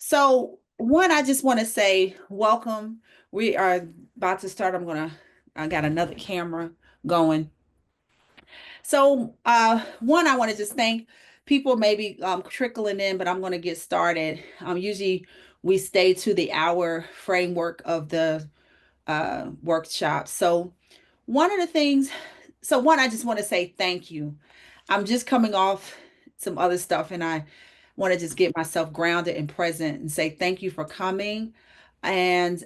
So, one, I just want to say welcome. We are about to start. I got another camera going. So, one, I want to just thank people maybe trickling in, but I'm going to get started. Usually we stay to the hour framework of the workshop. So, one of the things, so one, I just want to say thank you. I'm just coming off some other stuff and I want to just get myself grounded and present and say thank you for coming. And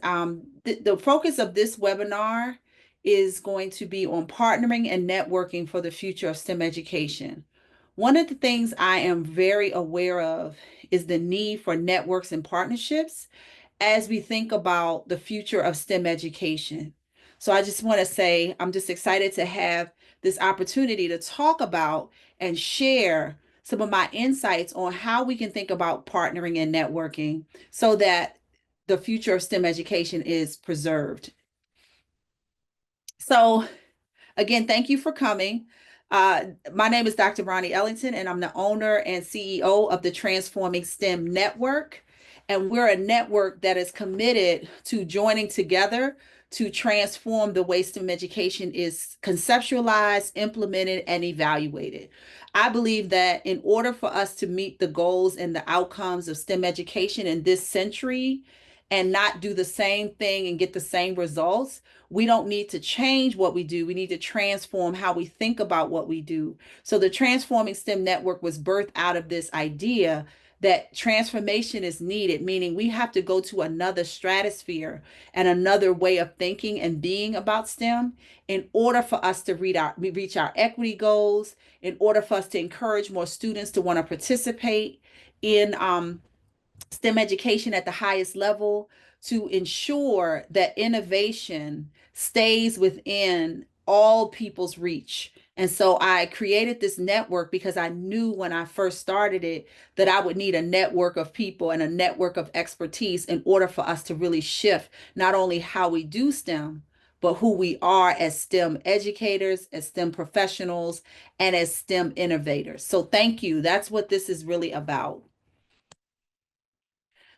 the focus of this webinar is going to be on partnering and networking for the future of STEM education. One of the things I am very aware of is the need for networks and partnerships as we think about the future of STEM education. So I just want to say I'm just excited to have this opportunity to talk about and share some of my insights on how we can think about partnering and networking so that the future of STEM education is preserved. So, again, thank you for coming. My name is Dr. Ronnie Ellington, and I'm the owner and CEO of the Transforming STEM Network. And we're a network that is committed to joining together to transform the way STEM education is conceptualized, implemented, and evaluated. I believe that in order for us to meet the goals and the outcomes of STEM education in this century and not do the same thing and get the same results, we don't need to change what we do. We need to transform how we think about what we do. So the Transforming STEM Network was birthed out of this idea that transformation is needed, meaning we have to go to another stratosphere and another way of thinking and being about STEM in order for us to reach our equity goals, in order for us to encourage more students to want to participate in STEM education at the highest level, to ensure that innovation stays within all people's reach. And so I created this network because I knew when I first started it that I would need a network of people and a network of expertise in order for us to really shift not only how we do STEM, but who we are as STEM educators, as STEM professionals, and as STEM innovators. So thank you. That's what this is really about.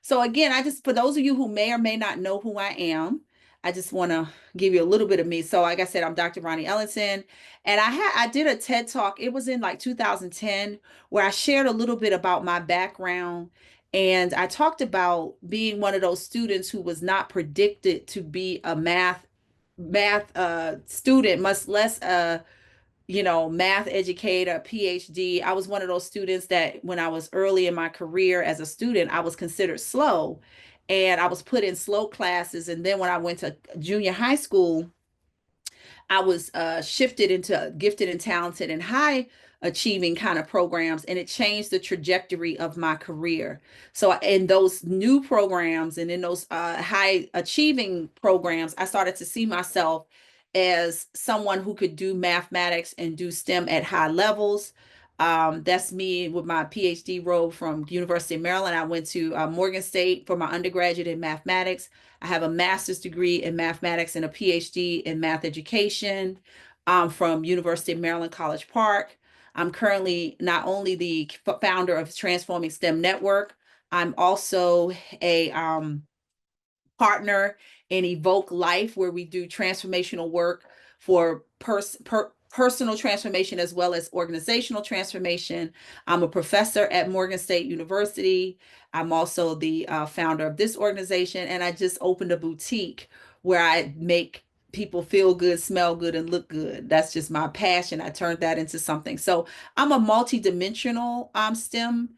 So again, for those of you who may or may not know who I am, I just want to give you a little bit of me. So like I said, I'm Dr. Ronnie Ellington, and I did a TED Talk. It was in like 2010 where I shared a little bit about my background, and I talked about being one of those students who was not predicted to be a math student, much less math educator, PhD. I was one of those students that when I was early in my career as a student, I was considered slow and I was put in slow classes. And then when I went to junior high school, I was shifted into gifted and talented and high achieving kind of programs, and it changed the trajectory of my career. So in those new programs and in those high achieving programs, I started to see myself as someone who could do mathematics and do STEM at high levels. That's me with my PhD role from University of Maryland. I went to Morgan State for my undergraduate in mathematics. I have a master's degree in mathematics and a PhD in math education from University of Maryland College Park. I'm currently not only the founder of Transforming STEM Network, I'm also a partner in Evoke Life, where we do transformational work for personal transformation as well as organizational transformation. I'm a professor at Morgan State University. I'm also the founder of this organization, and I just opened a boutique where I make people feel good, smell good, and look good. That's just my passion. I turned that into something. So I'm a multi-dimensional STEM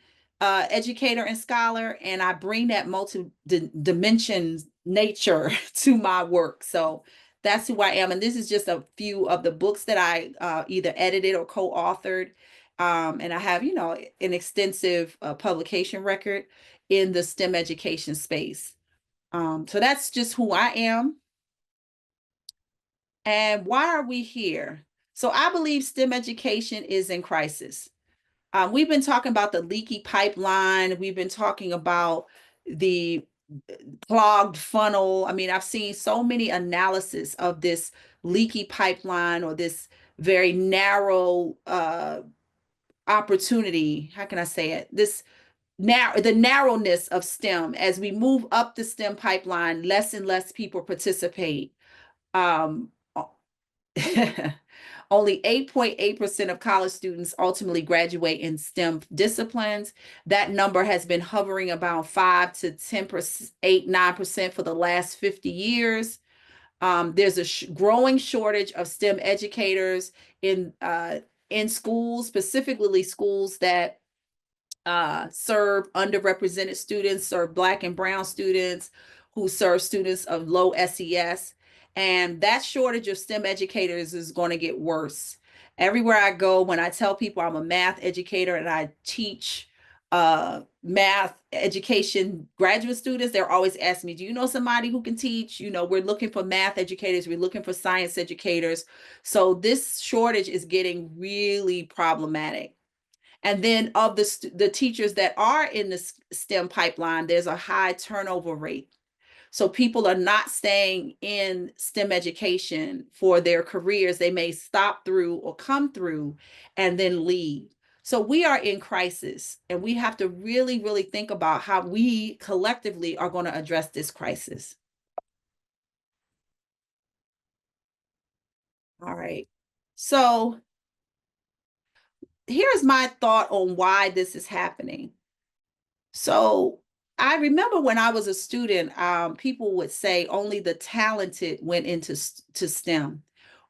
educator and scholar, and I bring that multi-dimensions nature to my work. So that's who I am. And this is just a few of the books that I either edited or co-authored. And I have, an extensive publication record in the STEM education space. So that's just who I am. And why are we here? So I believe STEM education is in crisis. We've been talking about the leaky pipeline. We've been talking about the clogged funnel. I mean, I've seen so many analysis of this leaky pipeline or this very narrow opportunity. How can I say it? This the narrowness of STEM. As we move up the STEM pipeline, less and less people participate. Um, Only 8.8% of college students ultimately graduate in STEM disciplines. That number has been hovering about 5 to 10%, 8, 9% for the last 50 years. There's a growing shortage of STEM educators in schools, specifically schools that serve underrepresented students, serve Black and Brown students, who serve students of low SES. And that shortage of STEM educators is going to get worse. Everywhere I go, when I tell people I'm a math educator and I teach math education graduate students, they're always asking me, do you know somebody who can teach? You know, we're looking for math educators, we're looking for science educators. So this shortage is getting really problematic. And then of the teachers that are in the STEM pipeline, there's a high turnover rate. So people are not staying in STEM education for their careers. They may stop through or come through and then leave. So we are in crisis, and we have to really, really think about how we collectively are going to address this crisis. All right. So here's my thought on why this is happening. So I remember when I was a student, people would say only the talented went into to STEM.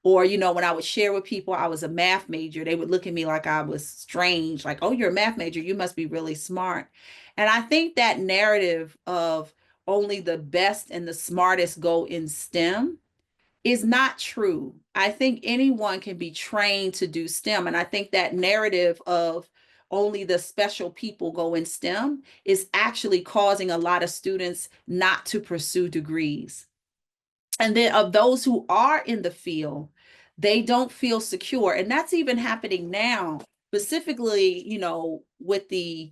Or, you know, when I would share with people I was a math major, they would look at me like I was strange, like, oh, you're a math major, you must be really smart. And I think that narrative of only the best and the smartest go in STEM is not true. I think anyone can be trained to do STEM. And I think that narrative of only the special people go in STEM is actually causing a lot of students not to pursue degrees. And then of those who are in the field, they don't feel secure. And that's even happening now, specifically, you know, with the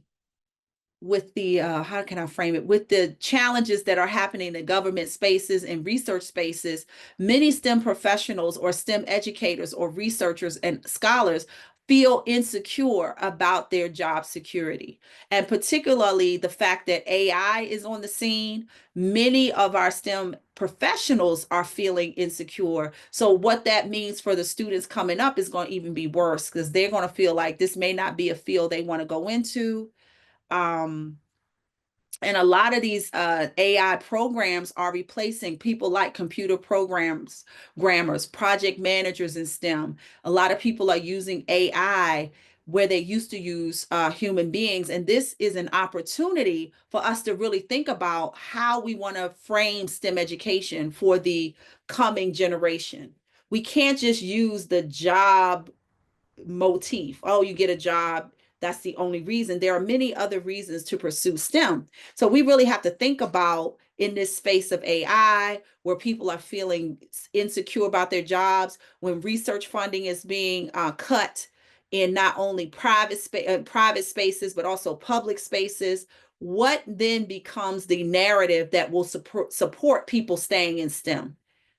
how can I frame it, with the challenges that are happening in government spaces and research spaces. Many STEM professionals or STEM educators or researchers and scholars feel insecure about their job security, and particularly the fact that AI is on the scene. Many of our STEM professionals are feeling insecure. So what that means for the students coming up is going to even be worse, because they're going to feel like this may not be a field they want to go into. um and a lot of these AI programs are replacing people like computer programs, grammars, project managers in STEM. A lot of people are using AI where they used to use human beings. And this is an opportunity for us to really think about how we want to frame STEM education for the coming generation. We can't just use the job motif. Oh, you get a job. That's the only reason. There are many other reasons to pursue STEM. So we really have to think about, in this space of AI, where people are feeling insecure about their jobs, when research funding is being cut in not only private spaces, but also public spaces. What then becomes the narrative that will support people staying in STEM?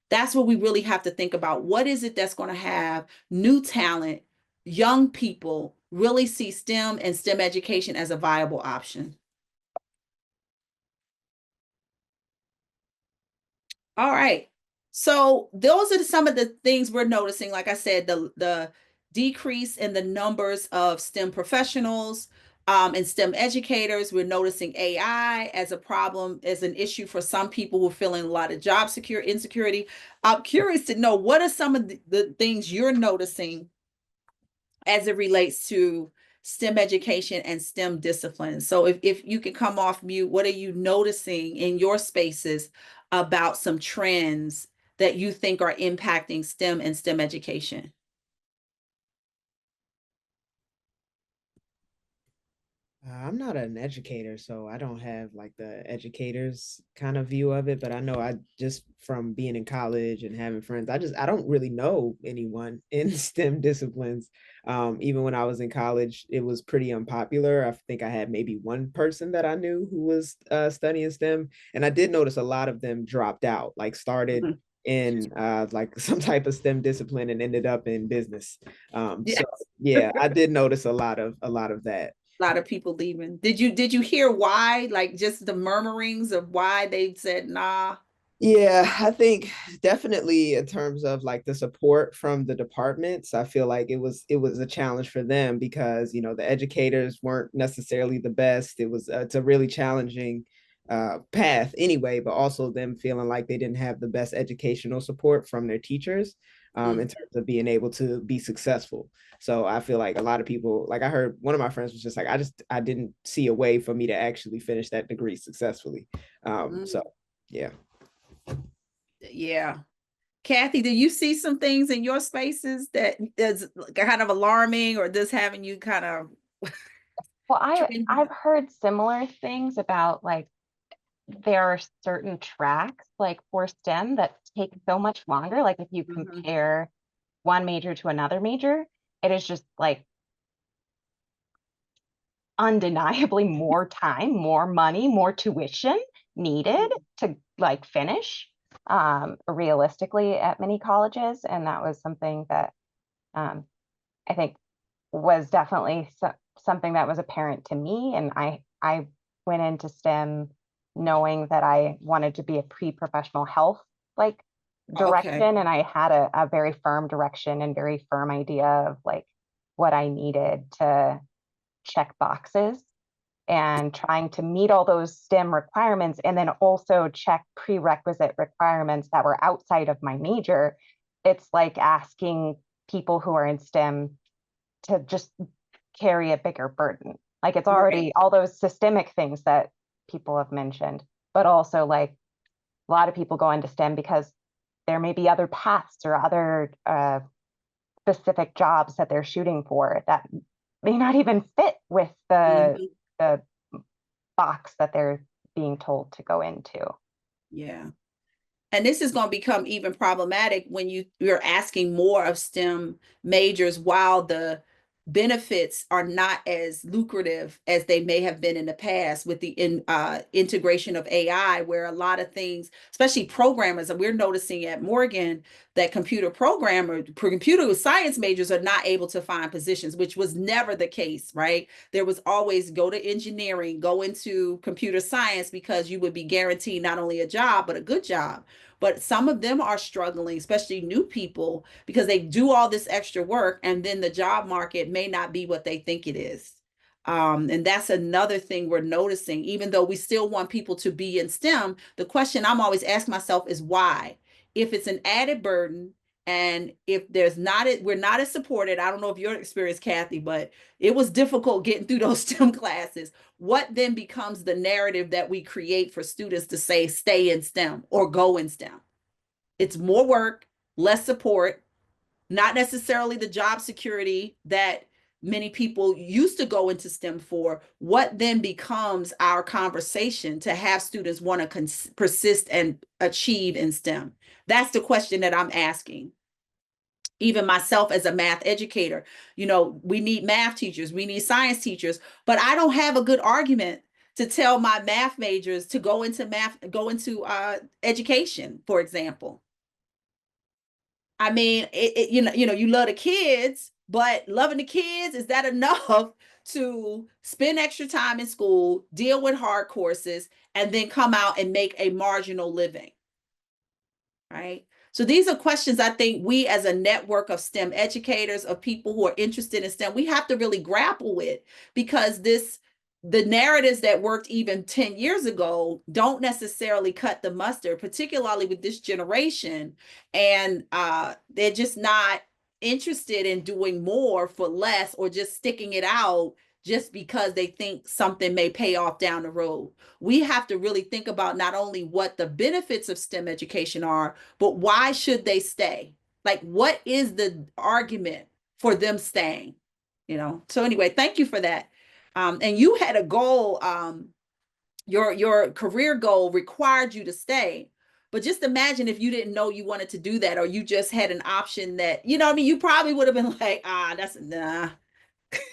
That's what we really have to think about. What is it that's going to have new talent, young people really see STEM and STEM education as a viable option? All right. So those are some of the things we're noticing. Like I said, the decrease in the numbers of STEM professionals and STEM educators. We're noticing AI as a problem, as an issue for some people who are feeling a lot of job insecurity. I'm curious to know, what are some of the things you're noticing as it relates to STEM education and STEM disciplines? So if you can come off mute, what are you noticing in your spaces about some trends that you think are impacting STEM and STEM education? I'm not an educator, so I don't have like the educator's kind of view of it. But I know, I just from being in college and having friends, I don't really know anyone in STEM disciplines. Even when I was in college, it was pretty unpopular. I think I had maybe one person that I knew who was studying STEM, and I did notice a lot of them dropped out, like started Mhm. in like some type of STEM discipline and ended up in business. Yeah. So yeah, I did notice a lot of that. A lot of people leaving. Did you hear why? Like just the murmurings of why they said nah. Yeah, I think definitely in terms of like the support from the departments, I feel like it was a challenge for them because the educators weren't necessarily the best. It's a really challenging path anyway, but also them feeling like they didn't have the best educational support from their teachers in Mm. terms of being able to be successful. So I feel like a lot of people, like I heard one of my friends was just like, I didn't see a way for me to actually finish that degree successfully. So Mm. yeah. Yeah. Kathy, do you see some things in your spaces that is kind of alarming or just having you kind of Well, trending? I've heard similar things about like there are certain tracks like for STEM that take so much longer. Like if you Mhm. compare one major to another major, it is just like undeniably more time, more money, more tuition needed to like finish realistically at many colleges. And that was something that um, I think was definitely something that was apparent to me. And I went into STEM knowing that I wanted to be a pre-professional health like Okay. direction. And I had a very firm direction and very firm idea of like what I needed to check boxes and trying to meet all those STEM requirements and then also check prerequisite requirements that were outside of my major. It's like asking people who are in STEM to just carry a bigger burden. Like it's Right. already all those systemic things that people have mentioned, but also like a lot of people go into STEM because there may be other paths or other specific jobs that they're shooting for that may not even fit with Mhm. the box that they're being told to go into. Yeah. And this is going to become even problematic when you're asking more of STEM majors while the benefits are not as lucrative as they may have been in the past with the integration of AI, where a lot of things, especially programmers, and we're noticing at Morgan that computer science majors are not able to find positions, which was never the case, right? There was always go to engineering, go into computer science because you would be guaranteed not only a job, but a good job. But some of them are struggling, especially new people, because they do all this extra work and then the job market may not be what they think it is. And that's another thing we're noticing. Even though we still want people to be in STEM, the question I'm always asking myself is why? If it's an added burden, and if there's not it, we're not as supported. I don't know if your experience, Kathy, but it was difficult getting through those STEM classes. What then becomes the narrative that we create for students to say stay in STEM or go in STEM? It's more work, less support, not necessarily the job security that many people used to go into STEM for. What then becomes our conversation to have students want to persist and achieve in STEM? That's the question that I'm asking. Even myself as a math educator, we need math teachers, we need science teachers, but I don't have a good argument to tell my math majors to go into education, for example. I mean, you love the kids, but loving the kids, is that enough to spend extra time in school, deal with hard courses, and then come out and make a marginal living? Right? So these are questions I think we as a network of STEM educators, of people who are interested in STEM, we have to really grapple with, because the narratives that worked even 10 years ago don't necessarily cut the mustard, particularly with this generation. And they're just not interested in doing more for less, or just sticking it out just because they think something may pay off down the road. We have to really think about not only what the benefits of STEM education are, but why should they stay? Like, what is the argument for them staying? So anyway, thank you for that. And you had a goal. Your career goal required you to stay. But just imagine if you didn't know you wanted to do that, or you just had an option that, I mean, you probably would have been like, that's nah.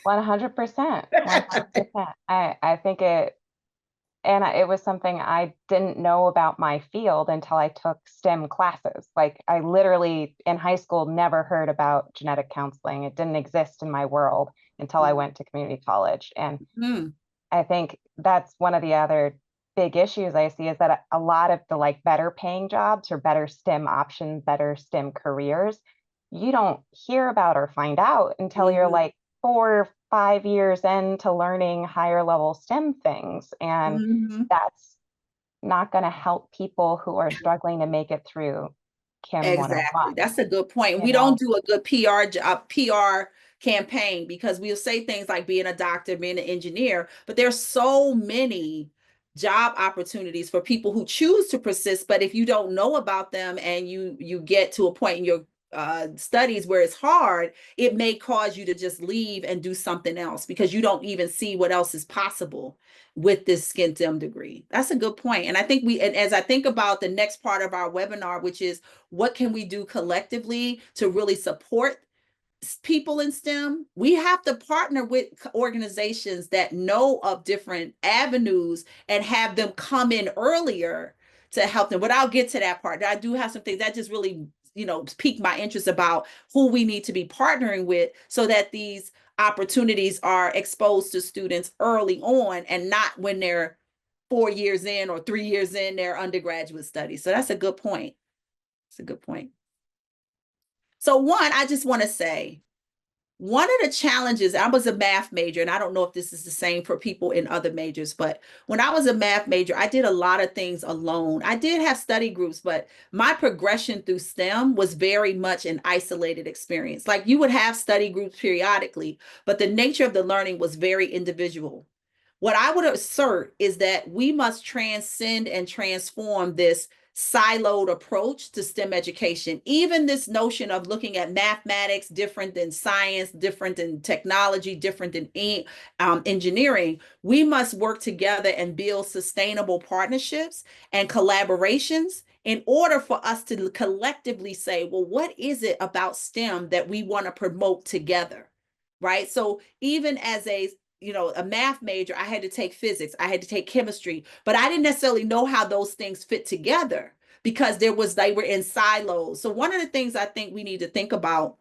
100%. 100%. I think it was something I didn't know about my field until I took STEM classes. Like I literally in high school never heard about genetic counseling. It didn't exist in my world. until I went to community college. And Mm, I think that's one of the other big issues I see is that a lot of the like better paying jobs or better STEM options, better STEM careers, you don't hear about or find out until you're mhm, like 4 or 5 years into learning higher level STEM things. And mhm. that's not going to help people who are struggling to make it through Kim Exactly. 101, That's a good point. you We don't know? do a good PR job, PR campaign because we'll say things like being a doctor, being an engineer, but there's so many job opportunities for people who choose to persist. But if you don't know about them and you get to a point in your studies where it's hard, it may cause you to just leave and do something else because you don't even see what else is possible with this skin STEM degree. That's a good point. And I think and as I think about the next part of our webinar, which is what can we do collectively to really support people in STEM? We have to partner with organizations that know of different avenues and have them come in earlier to help them. But I'll get to that part. I do have some things that just really, piqued my interest about who we need to be partnering with so that these opportunities are exposed to students early on and not when they're 4 years in or 3 years in their undergraduate studies. So that's a good point. It's a good point. So one, I just want to say, one of the challenges, I was a math major, and I don't know if this is the same for people in other majors, but when I was a math major, I did a lot of things alone. I did have study groups, but my progression through STEM was very much an isolated experience. Like you would have study groups periodically, but the nature of the learning was very individual. What I would assert is that we must transcend and transform this siloed approach to STEM education. Even this notion of looking at mathematics different than science, different than technology, different than engineering, we must work together and build sustainable partnerships and collaborations in order for us to collectively say, well, what is it about STEM that we want to promote together? Right. So even as a math major, I had to take physics, I had to take chemistry, but I didn't necessarily know how those things fit together because they were in silos. So one of the things I think we need to think about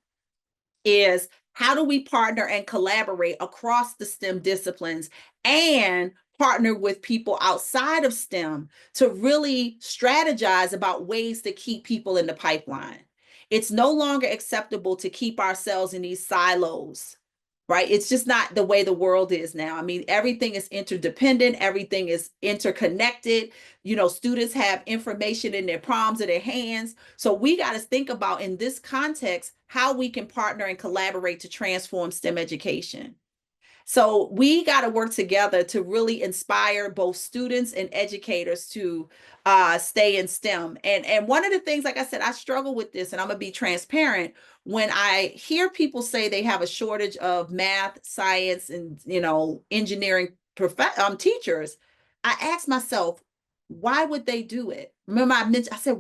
is how do we partner and collaborate across the STEM disciplines and partner with people outside of STEM to really strategize about ways to keep people in the pipeline. It's no longer acceptable to keep ourselves in these silos, right? It's just not the way the world is now. I mean, everything is interdependent, everything is interconnected. Students have information in their palms of their hands. So we got to think about in this context how we can partner and collaborate to transform STEM education. So we got to work together to really inspire both students and educators to stay in STEM. And one of the things, like I said, I struggle with this, and I'm gonna be transparent. When I hear people say they have a shortage of math, science, and engineering teachers, I ask myself, why would they do it? Remember, I said,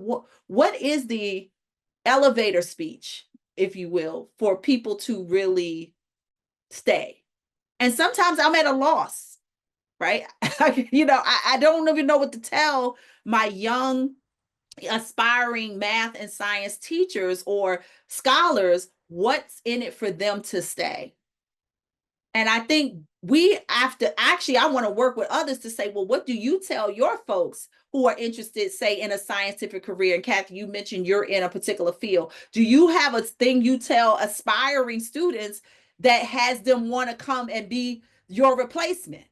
what is the elevator speech, if you will, for people to really stay? And sometimes I'm at a loss, right? I don't even know what to tell my young, aspiring math and science teachers or scholars what's in it for them to stay. And I think we have to I want to work with others to say, well, what do you tell your folks who are interested, say, in a scientific career? And Kathy, you mentioned you're in a particular field. Do you have a thing you tell aspiring students that has them want to come and be your replacement?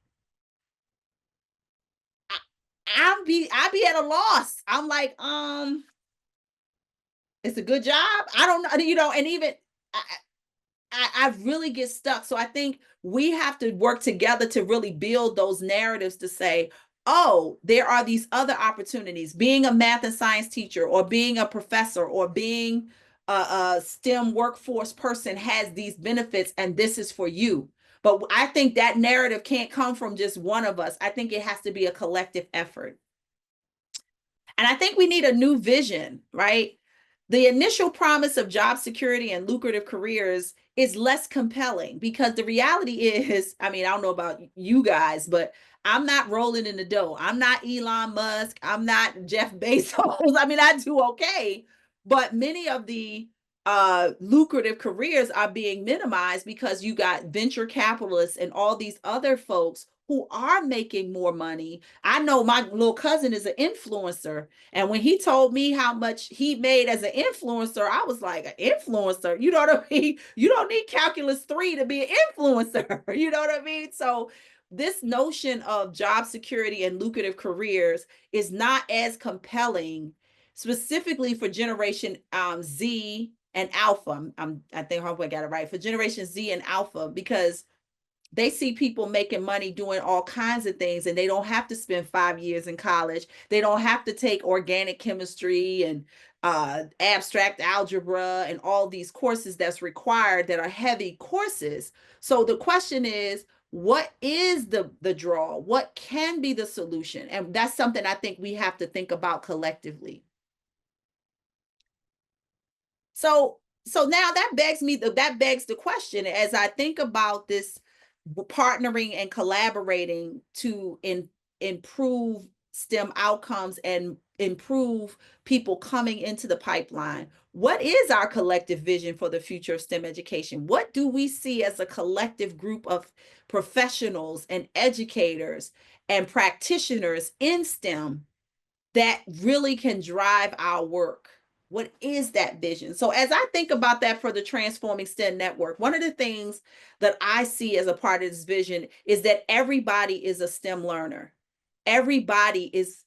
I'd be at a loss. I'm like, it's a good job. I don't know, and even I really get stuck. So I think we have to work together to really build those narratives to say, oh, there are these other opportunities. Being a math and science teacher or being a professor or being a STEM workforce person has these benefits, and this is for you. But I think that narrative can't come from just one of us. I think it has to be a collective effort. And I think we need a new vision, right? The initial promise of job security and lucrative careers is less compelling because the reality is, I mean, I don't know about you guys, but I'm not rolling in the dough. I'm not Elon Musk. I'm not Jeff Bezos. I mean, I do okay. But many of the lucrative careers are being minimized because you got venture capitalists and all these other folks who are making more money. I know my little cousin is an influencer, and when he told me how much he made as an influencer, I was like, an influencer? You know what I mean? You don't need calculus 3 to be an influencer. You know what I mean? So this notion of job security and lucrative careers is not as compelling, specifically for Generation Z and Alpha. I think I hope I got it right, for Generation Z and Alpha, because they see people making money doing all kinds of things, and they don't have to spend 5 years in college. They don't have to take organic chemistry and abstract algebra and all these courses that's required that are heavy courses. So the question is, what is the draw? What can be the solution? And that's something I think we have to think about collectively. So now that begs the question, as I think about this partnering and collaborating to improve STEM outcomes and improve people coming into the pipeline. What is our collective vision for the future of STEM education? What do we see as a collective group of professionals and educators and practitioners in STEM that really can drive our work? What is that vision? So as I think about that for the Transforming STEM Network, one of the things that I see as a part of this vision is that everybody is a STEM learner. Everybody is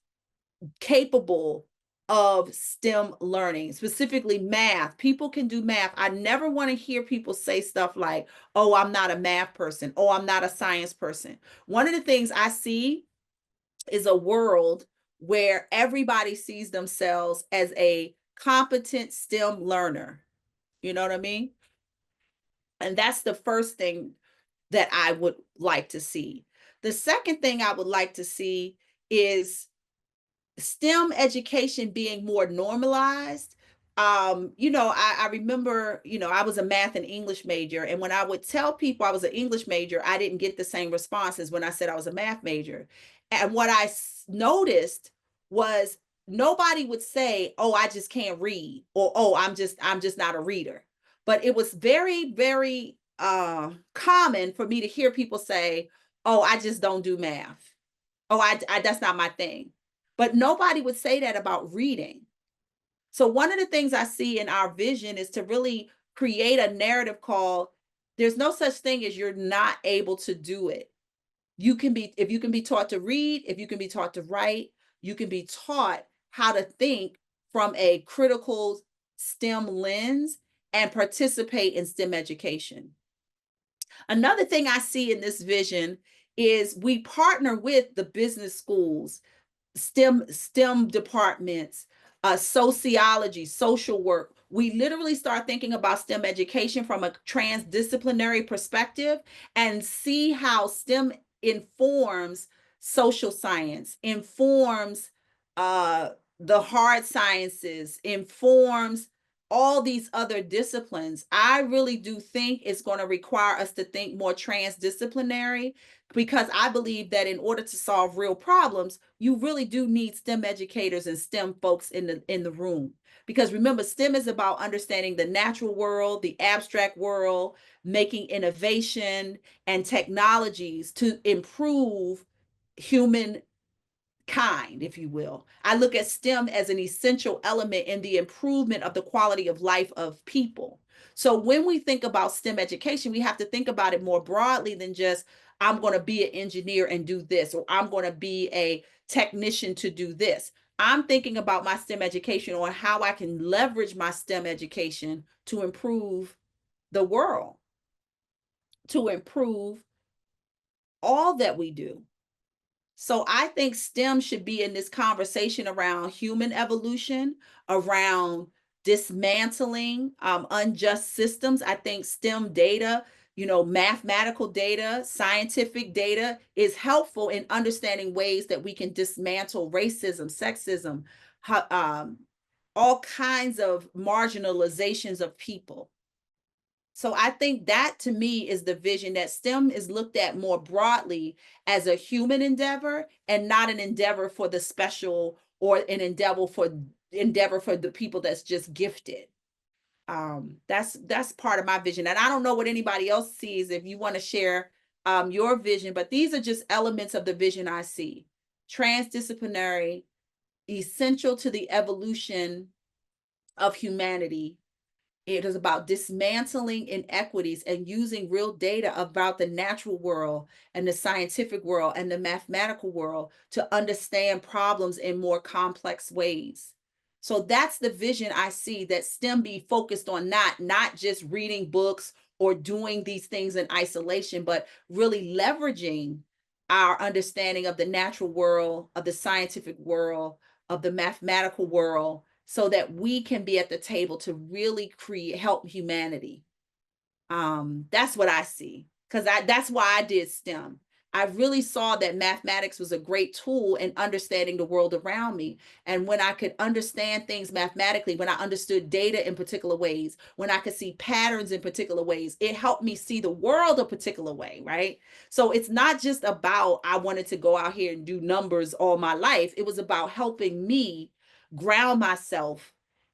capable of STEM learning, specifically math. People can do math. I never want to hear people say stuff like, oh, I'm not a math person. Oh, I'm not a science person. One of the things I see is a world where everybody sees themselves as a competent STEM learner. You know what I mean? And that's the first thing that I would like to see. The second thing I would like to see is STEM education being more normalized. I remember, I was a math and English major, and when I would tell people I was an English major, I didn't get the same responses when I said I was a math major. And what I noticed was nobody would say, "Oh, I just can't read," or "Oh, I'm just not a reader." But it was very, very common for me to hear people say, "Oh, I just don't do math. Oh, I that's not my thing." But nobody would say that about reading. So one of the things I see in our vision is to really create a narrative called there's no such thing as you're not able to do it. If you can be taught to read, if you can be taught to write, you can be taught how to think from a critical STEM lens and participate in STEM education. Another thing I see in this vision is we partner with the business schools, STEM departments, sociology, social work. We literally start thinking about STEM education from a transdisciplinary perspective and see how STEM informs social science, informs the hard sciences, informs all these other disciplines. I really do think it's going to require us to think more transdisciplinary, because I believe that in order to solve real problems, you really do need STEM educators and STEM folks in the room. Because remember, STEM is about understanding the natural world, the abstract world, making innovation and technologies to improve human kind, if you will. I look at STEM as an essential element in the improvement of the quality of life of people. So when we think about STEM education, we have to think about it more broadly than just, I'm going to be an engineer and do this, or I'm going to be a technician to do this. I'm thinking about my STEM education on how I can leverage my STEM education to improve the world, to improve all that we do. So I think STEM should be in this conversation around human evolution, around dismantling unjust systems. I think STEM data, mathematical data, scientific data is helpful in understanding ways that we can dismantle racism, sexism, all kinds of marginalizations of people. So I think that to me is the vision, that STEM is looked at more broadly as a human endeavor and not an endeavor for the special, or an endeavor for the people that's just gifted. That's part of my vision. And I don't know what anybody else sees if you want to share your vision, but these are just elements of the vision I see. Transdisciplinary, essential to the evolution of humanity. It is about dismantling inequities and using real data about the natural world and the scientific world and the mathematical world to understand problems in more complex ways. So that's the vision I see, that STEM be focused on, not just reading books or doing these things in isolation, but really leveraging our understanding of the natural world, of the scientific world, of the mathematical world, so that we can be at the table to really help humanity. That's what I see, because that's why I did STEM. I really saw that mathematics was a great tool in understanding the world around me. And when I could understand things mathematically, when I understood data in particular ways, when I could see patterns in particular ways, it helped me see the world a particular way, right? So it's not just about I wanted to go out here and do numbers all my life. It was about helping me ground myself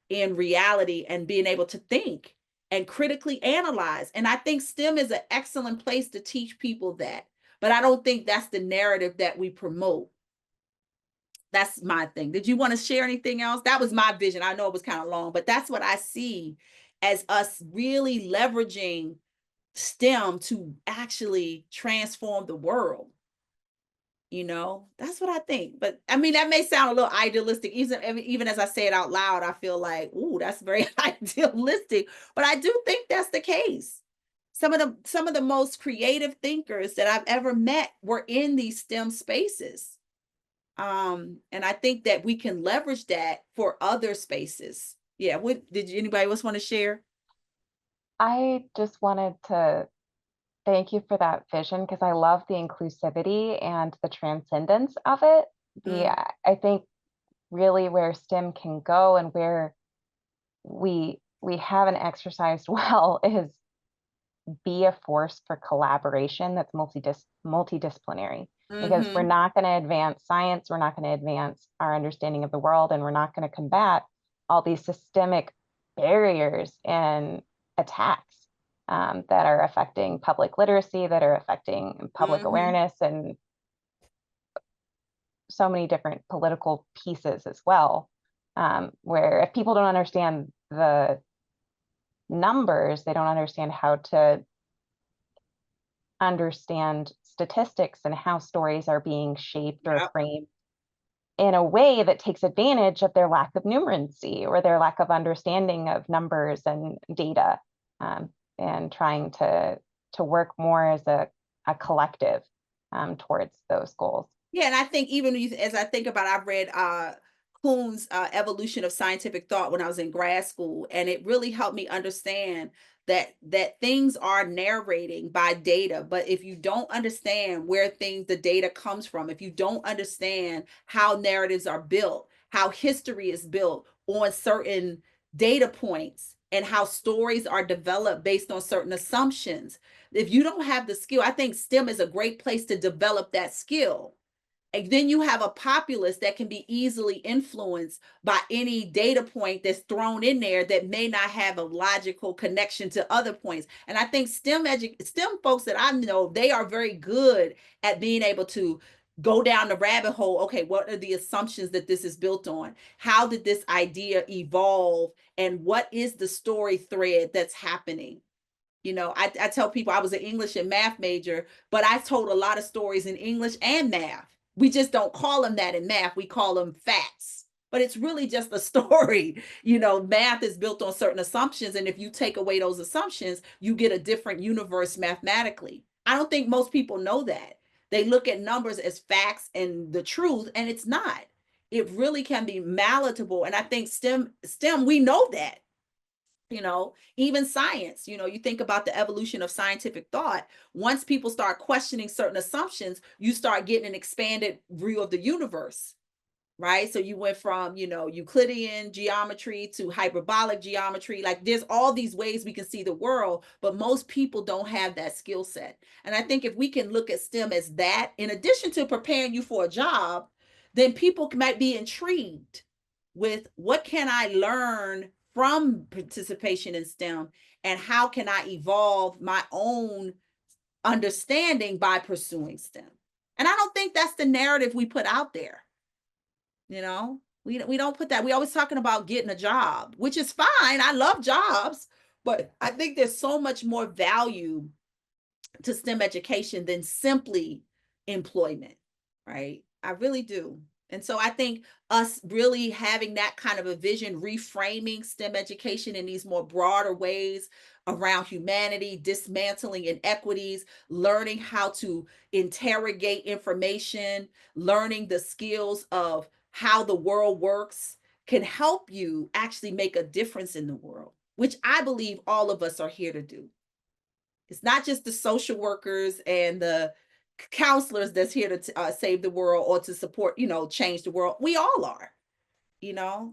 in reality and being able to think and critically analyze. And I think STEM is an excellent place to teach people that. But I don't think that's the narrative that we promote. That's my thing. Did you want to share anything else? That was my vision. I know it was kind of long, but that's what I see as us really leveraging STEM to actually transform the world. That's what I think. But I mean, that may sound a little idealistic. Even as I say it out loud, I feel like, ooh, that's very idealistic. But I do think that's the case. Some of the most creative thinkers that I've ever met were in these STEM spaces. And I think that we can leverage that for other spaces. Yeah. Did anybody else want to share? I just wanted to thank you for that vision because I love the inclusivity and the transcendence of it. Mm, I think really where STEM can go and where we haven't exercised well is be a force for collaboration that's multidisciplinary, because we're mm-hmm. not going to advance science, we're not going to advance our understanding of the world, and we're not going to combat all these systemic barriers and attacks that are affecting public literacy, that are affecting public Mm-hmm. awareness, and so many different political pieces as well. Where if people don't understand the numbers, they don't understand how to understand statistics and how stories are being shaped or Yep. framed in a way that takes advantage of their lack of numeracy or their lack of understanding of numbers and data, and trying to work more as a collective towards those goals. Yeah, and I think even as I think about, I've read Kuhn's Evolution of Scientific Thought when I was in grad school, and it really helped me understand that things are narrating by data. But if you don't understand where the data comes from, if you don't understand how narratives are built, how history is built on certain data points, and how stories are developed based on certain assumptions, if you don't have the skill, I think STEM is a great place to develop that skill. And then you have a populace that can be easily influenced by any data point that's thrown in there that may not have a logical connection to other points. And I think STEM folks that I know, they are very good at being able to go down the rabbit hole. Okay, what are the assumptions that this is built on? How did this idea evolve? And what is the story thread that's happening? I tell people I was an English and math major, but I told a lot of stories in English and math. We just don't call them that in math. We call them facts. But it's really just a story. Math is built on certain assumptions. And if you take away those assumptions, you get a different universe mathematically. I don't think most people know that. They look at numbers as facts and the truth, and it's not. It really can be malleable. And I think STEM, we know that. Even science, you think about the evolution of scientific thought. Once people start questioning certain assumptions, you start getting an expanded view of the universe, right? So you went from, Euclidean geometry to hyperbolic geometry. Like there's all these ways we can see the world, but most people don't have that skill set. And I think if we can look at STEM as that, in addition to preparing you for a job, then people might be intrigued with what can I learn from participation in STEM, and how can I evolve my own understanding by pursuing STEM? And I don't think that's the narrative we put out there. You know, we don't put that. We always talking about getting a job, which is fine. I love jobs, but I think there's so much more value to STEM education than simply employment, right? I really do. And so I think us really having that kind of a vision, reframing STEM education in these more broader ways around humanity, dismantling inequities, learning how to interrogate information, learning the skills of how the world works can help you actually make a difference in the world, which I believe all of us are here to do. It's not just the social workers and the counselors that's here to save the world or to support, change the world. We all are,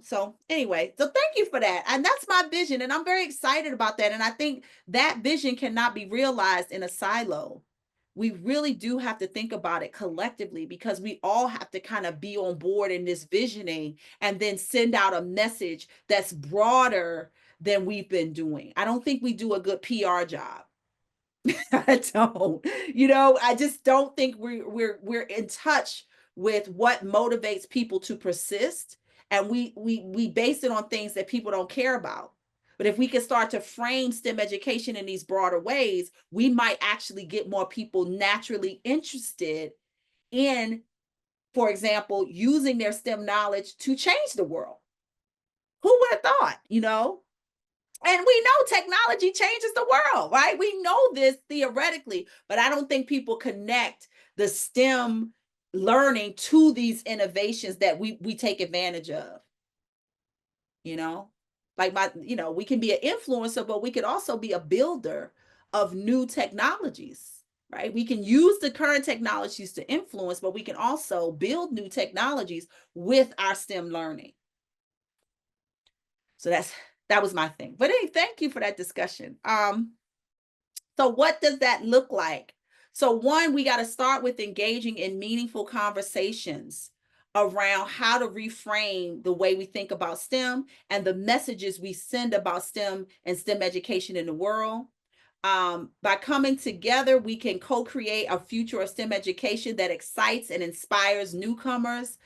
So anyway, so thank you for that. And that's my vision. And I'm very excited about that. And I think that vision cannot be realized in a silo. We really do have to think about it collectively, because we all have to kind of be on board in this visioning and then send out a message that's broader than we've been doing. I don't think we do a good PR job. I don't. I just don't think we're in touch with what motivates people to persist, and we base it on things that people don't care about. But if we can start to frame STEM education in these broader ways, we might actually get more people naturally interested in, for example, using their STEM knowledge to change the world. Who would have thought? And we know technology changes the world, right? We know this theoretically, but I don't think people connect the STEM learning to these innovations that we take advantage of. You know, like we can be an influencer, but we could also be a builder of new technologies, right? We can use the current technologies to influence, but we can also build new technologies with our STEM learning. So that was my thing. But hey, thank you for that discussion. So what does that look like? So one, we got to start with engaging in meaningful conversations around how to reframe the way we think about STEM and the messages we send about STEM and STEM education in the world. By coming together, we can co-create a future of STEM education that excites and inspires newcomers.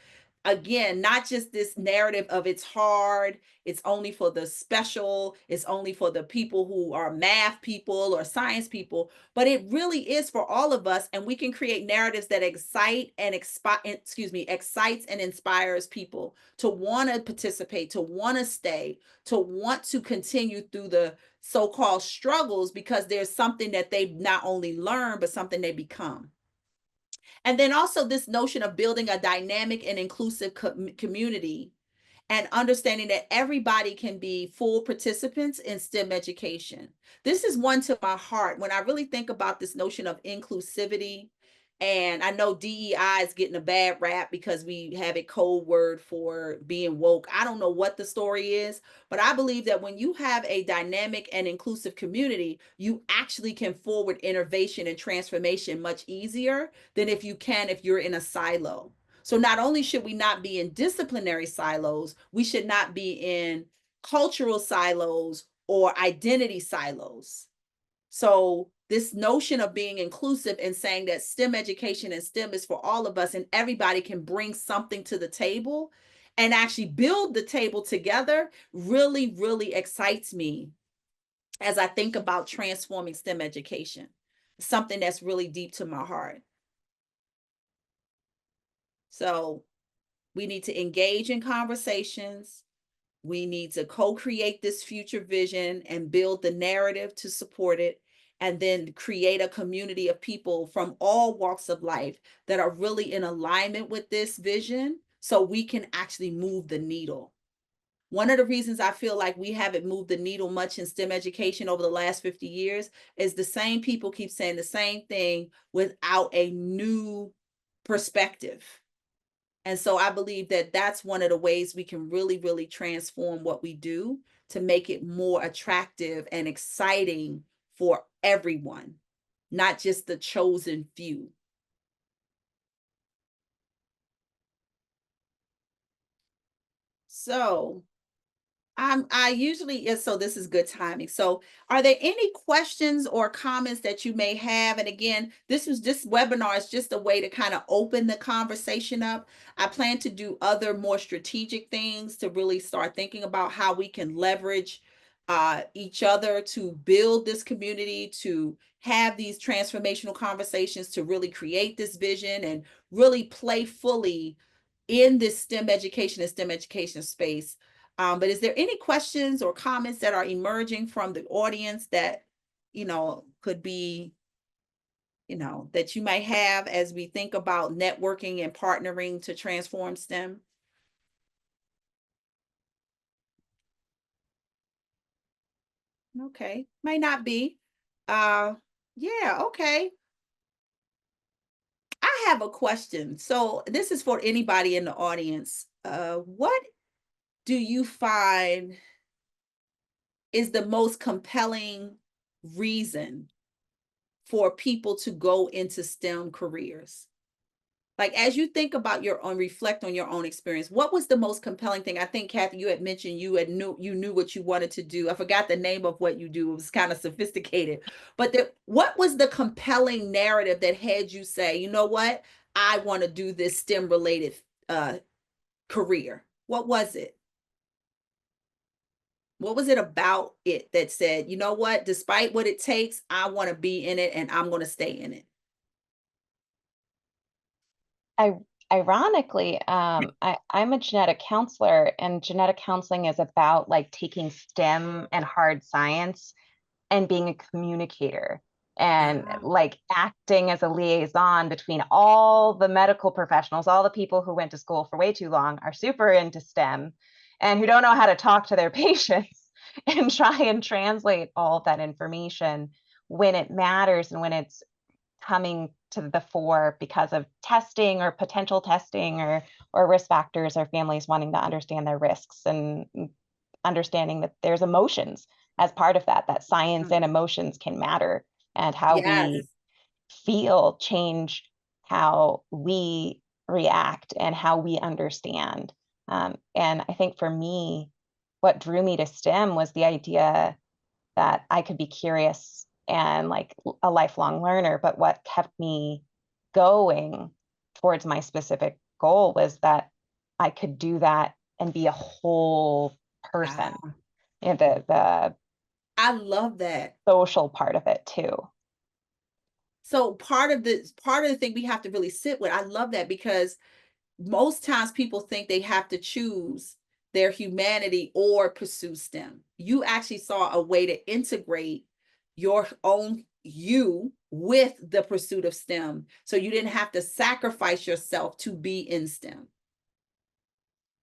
Again, not just this narrative of it's hard, it's only for the special, it's only for the people who are math people or science people, but it really is for all of us. And we can create narratives that excites and inspires people to want to participate, to want to stay, to want to continue through the so-called struggles, because there's something that they not only learn, but something they become. And then also this notion of building a dynamic and inclusive community, and understanding that everybody can be full participants in STEM education. This is one to my heart when I really think about this notion of inclusivity. And I know DEI is getting a bad rap because we have a code word for being woke. I don't know what the story is, but I believe that when you have a dynamic and inclusive community, you actually can forward innovation and transformation much easier than if you're in a silo. So not only should we not be in disciplinary silos, we should not be in cultural silos or identity silos. So this notion of being inclusive and saying that STEM education and STEM is for all of us and everybody can bring something to the table and actually build the table together really, really excites me as I think about transforming STEM education. Something that's really deep to my heart. So we need to engage in conversations. We need to co-create this future vision and build the narrative to support it, and then create a community of people from all walks of life that are really in alignment with this vision so we can actually move the needle. One of the reasons I feel like we haven't moved the needle much in STEM education over the last 50 years is the same people keep saying the same thing without a new perspective. And so I believe that that's one of the ways we can really, really transform what we do to make it more attractive and exciting for everyone, not just the chosen few. So I usually, yeah, so this is good timing. So are there any questions or comments that you may have? And again, this webinar is just a way to kind of open the conversation up. I plan to do other more strategic things to really start thinking about how we can leverage each other to build this community, to have these transformational conversations, to really create this vision and really play fully in this STEM education and STEM education space. But is there any questions or comments that are emerging from the audience that, could be, that you might have as we think about networking and partnering to transform STEM? Okay, might not be. Yeah, okay. I have a question. So this is for anybody in the audience. What do you find is the most compelling reason for people to go into STEM careers? Like, as you think about your own, reflect on your own experience, what was the most compelling thing? I think, Kathy, you had mentioned you knew what you wanted to do. I forgot the name of what you do. It was kind of sophisticated. But what was the compelling narrative that had you say, you know what? I want to do this STEM related career. What was it? What was it about it that said, you know what? Despite what it takes, I want to be in it and I'm going to stay in it. I ironically, I'm a genetic counselor, and genetic counseling is about like taking STEM and hard science and being a communicator and Ah, like acting as a liaison between all the medical professionals, all the people who went to school for way too long, are super into STEM and who don't know how to talk to their patients and try and translate all of that information when it matters and when it's coming to the fore because of testing or potential testing or risk factors, or families wanting to understand their risks and understanding that there's emotions as part of that science mm, and emotions can matter, and how we yes. feel change how we react and how we understand. And I think for me, what drew me to STEM was the idea that I could be curious and like a lifelong learner. But what kept me going towards my specific goal was that I could do that and be a whole person. Ah, And the I love that. social part of it too. So part of the thing we have to really sit with, I love that because most times people think they have to choose their humanity or pursue STEM. You actually saw a way to integrate your own you with the pursuit of STEM. So you didn't have to sacrifice yourself to be in STEM.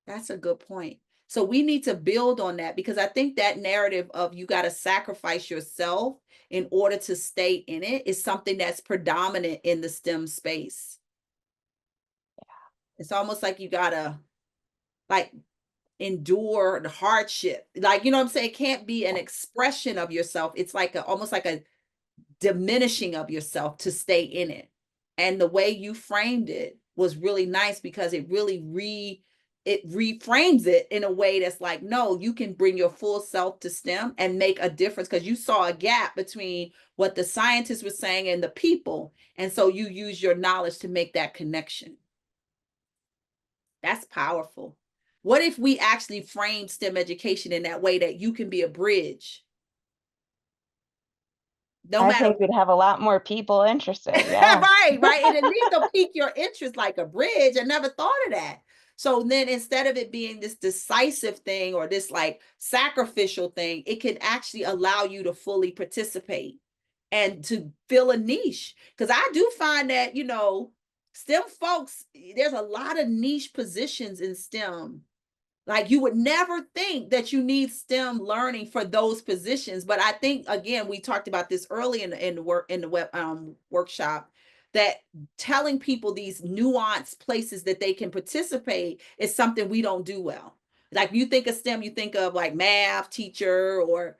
That's a good point. So we need to build on that because I think that narrative of you got to sacrifice yourself in order to stay in it is something that's predominant in the STEM space. It's almost like you got to like endure the hardship. Like, you know what I'm saying? It can't be an expression of yourself. It's like almost like a diminishing of yourself to stay in it. And the way you framed it was really nice because it really it reframes it in a way that's like, no, you can bring your full self to STEM and make a difference because you saw a gap between what the scientists were saying and the people. And so you use your knowledge to make that connection. That's powerful. What if we actually frame STEM education in that way that you can be a bridge? No I matter think we'd have a lot more people interested. Yeah. right, right. And at least it'll pique your interest like a bridge. I never thought of that. So then instead of it being this decisive thing or this like sacrificial thing, it can actually allow you to fully participate and to fill a niche. Because I do find that, STEM folks, there's a lot of niche positions in STEM. Like you would never think that you need STEM learning for those positions, but I think again we talked about this early in the work in the web workshop that telling people these nuanced places that they can participate is something we don't do well. Like you think of STEM, you think of like math teacher or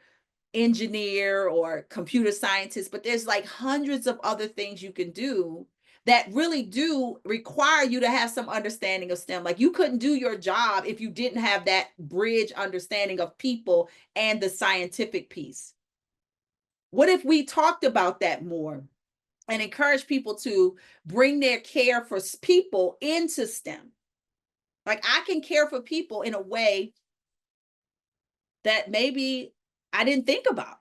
engineer or computer scientist, but there's like hundreds of other things you can do. that really do require you to have some understanding of STEM. Like you couldn't do your job if you didn't have that bridge understanding of people and the scientific piece. What if we talked about that more and encourage people to bring their care for people into STEM? Like I can care for people in a way that maybe I didn't think about.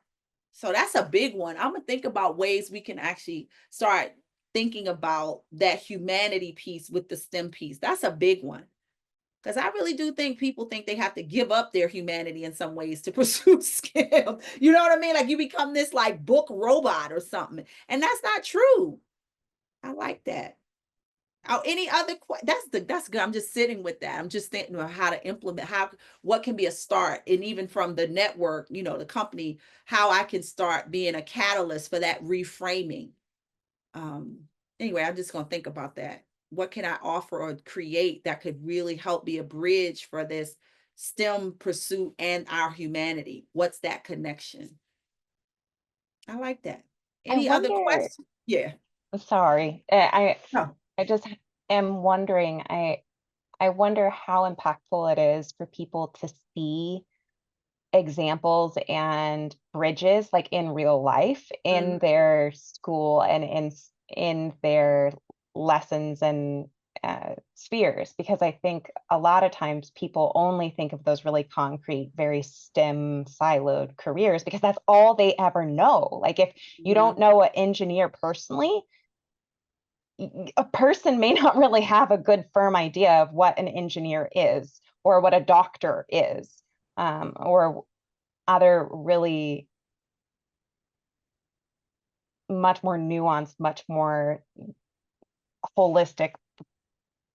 So that's a big one. I'm gonna think about ways we can actually start thinking about that humanity piece with the STEM piece. That's a big one. Because I really do think people think they have to give up their humanity in some ways to pursue STEM. You know what I mean? Like you become this like book robot or something. And that's not true. I like that. Oh, any other that's good. I'm just sitting with that. I'm just thinking about how to implement what can be a start, and even from the network, the company, how I can start being a catalyst for that reframing. Um, anyway, I'm just gonna think about that. What can I offer or create that could really help be a bridge for this STEM pursuit and our humanity? What's that connection? I like that. I Any other wonder, questions? Yeah. sorry, No. I just am wondering, I wonder how impactful it is for people to see examples and bridges like in real life in Mhm. their school and in their lessons and spheres, because I think a lot of times people only think of those really concrete, very STEM siloed careers because that's all they ever know. Like if you don't Mhm. know an engineer personally, a person may not really have a good firm idea of what an engineer is or what a doctor is, or other really much more nuanced, much more holistic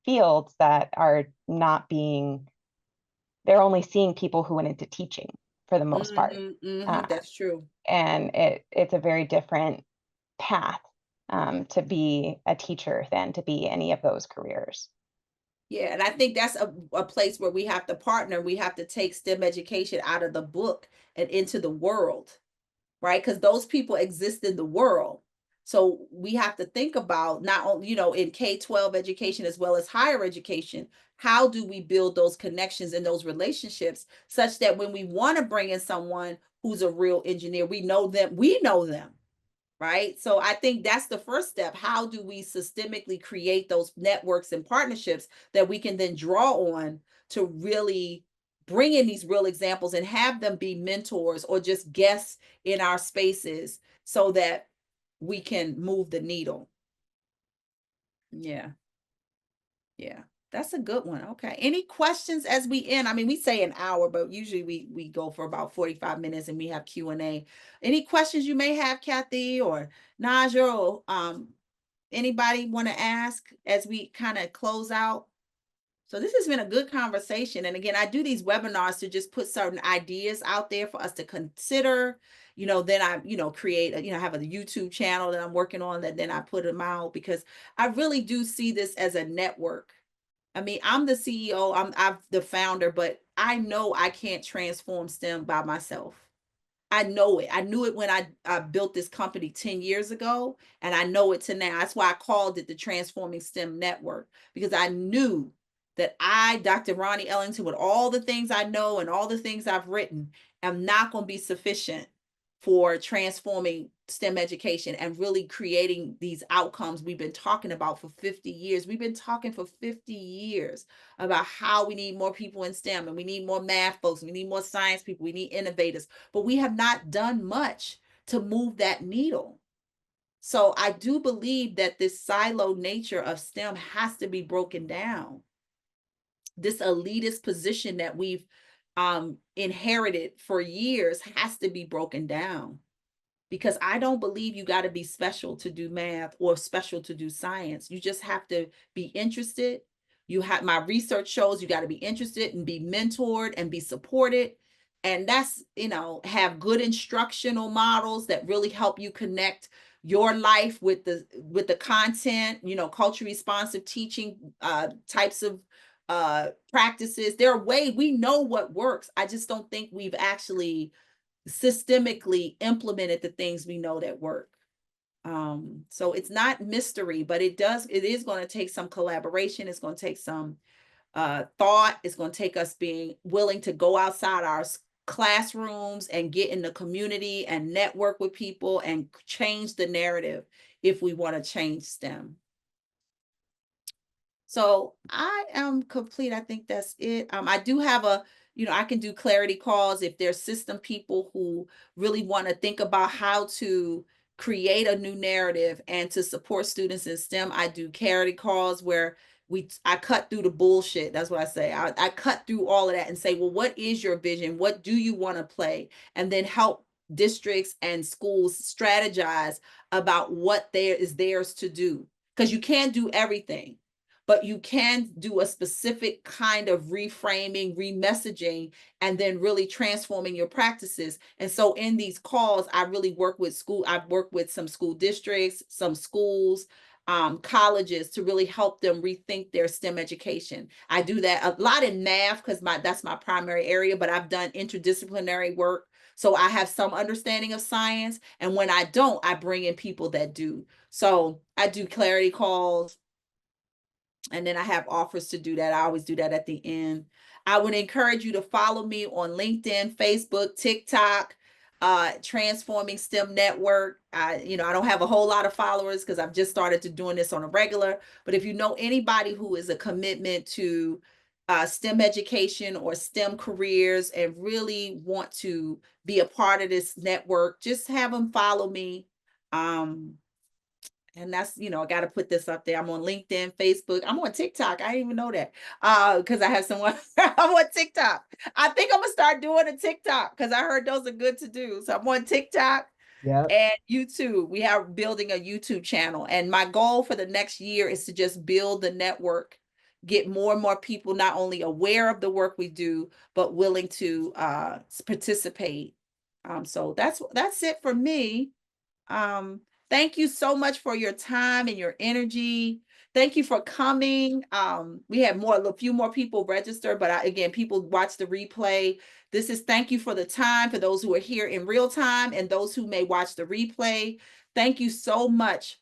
fields that are not being, they're only seeing people who went into teaching for the most part. Mhm, mhm, Uh, that's true. and it's a very different path, to be a teacher than to be any of those careers. Yeah, and I think that's a place where we have to partner. We have to take STEM education out of the book and into the world, right? Because those people exist in the world. So we have to think about not only, in K-12 education as well as higher education, how do we build those connections and those relationships such that when we want to bring in someone who's a real engineer, we know them, right? So I think that's the first step. How do we systemically create those networks and partnerships that we can then draw on to really bring in these real examples and have them be mentors or just guests in our spaces so that we can move the needle? Yeah. Yeah, that's a good one. Okay. Any questions as we end? I mean, we say an hour, but usually we go for about 45 minutes and we have Q&A. Any questions you may have, Kathy or Naja, or anybody want to ask as we kind of close out? So this has been a good conversation. And again, I do these webinars to just put certain ideas out there for us to consider. Then I, create, have a YouTube channel that I'm working on that then I put them out because I really do see this as a network. I mean, I'm the CEO, I'm the founder, but I know I can't transform STEM by myself. I know it. I knew it when I built this company 10 years ago, and I know it to now. That's why I called it the Transforming STEM Network, because I knew that Dr. Ronnie Ellington, with all the things I know and all the things I've written, am not going to be sufficient for transforming STEM education and really creating these outcomes we've been talking about for 50 years. We've been talking for 50 years about how we need more people in STEM, and we need more math folks, we need more science people, we need innovators, but we have not done much to move that needle. So I do believe that this silo nature of STEM has to be broken down. This elitist position that we've inherited for years has to be broken down, because I don't believe you got to be special to do math or special to do science. You just have to be interested. My research shows you got to be interested and be mentored and be supported. And that's, have good instructional models that really help you connect your life with the content, culture responsive teaching types of practices. There are ways we know what works. I just don't think we've actually systemically implemented the things we know that work. So it's not mystery, but it is going to take some collaboration. It's going to take some thought. It's going to take us being willing to go outside our classrooms and get in the community and network with people and change the narrative if we want to change STEM. So I am complete. I think that's it. I do have I can do clarity calls if there's system people who really want to think about how to create a new narrative and to support students in STEM. I do clarity calls where I cut through the bullshit. That's what I say. I cut through all of that and say, well, what is your vision? What do you want to play? And then help districts and schools strategize about what there is theirs to do. Because you can't do everything, but you can do a specific kind of reframing, remessaging, and then really transforming your practices. And so in these calls, I really work with I've worked with some school districts, some schools, colleges to really help them rethink their STEM education. I do that a lot in math because that's my primary area, but I've done interdisciplinary work. So I have some understanding of science. And when I don't, I bring in people that do. So I do clarity calls, and then I have offers to do that. I always do that at the end. I would encourage you to follow me on LinkedIn, Facebook, TikTok, Transforming STEM Network. I don't have a whole lot of followers because I've just started to doing this on a regular. But if you know anybody who is a commitment to STEM education or STEM careers and really want to be a part of this network, just have them follow me. And that's, I got to put this up there. I'm on LinkedIn, Facebook. I'm on TikTok. I didn't even know that because I have someone. I'm on TikTok. I think I'm going to start doing a TikTok because I heard those are good to do. So I'm on TikTok and YouTube. We are building a YouTube channel. And my goal for the next year is to just build the network, get more and more people not only aware of the work we do, but willing to participate. So that's it for me. Thank you so much for your time and your energy. Thank you for coming. We have a few more people register, but again, people watch the replay. Thank you for the time for those who are here in real time and those who may watch the replay. Thank you so much.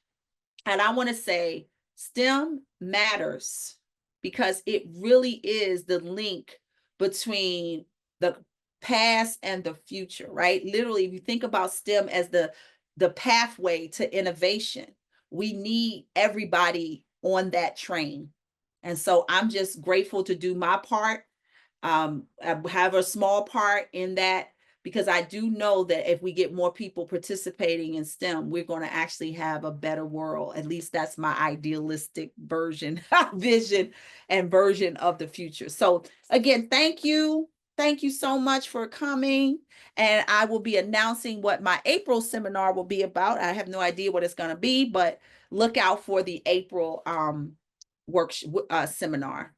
And I want to say STEM matters because it really is the link between the past and the future, right? Literally, if you think about STEM as the pathway to innovation, we need everybody on that train. And so I'm just grateful to do my part. I have a small part in that because I do know that if we get more people participating in STEM, we're going to actually have a better world. At least that's my idealistic vision and version of the future. So again, thank you. Thank you so much for coming. And I will be announcing what my April seminar will be about. I have no idea what it's going to be, but look out for the April seminar.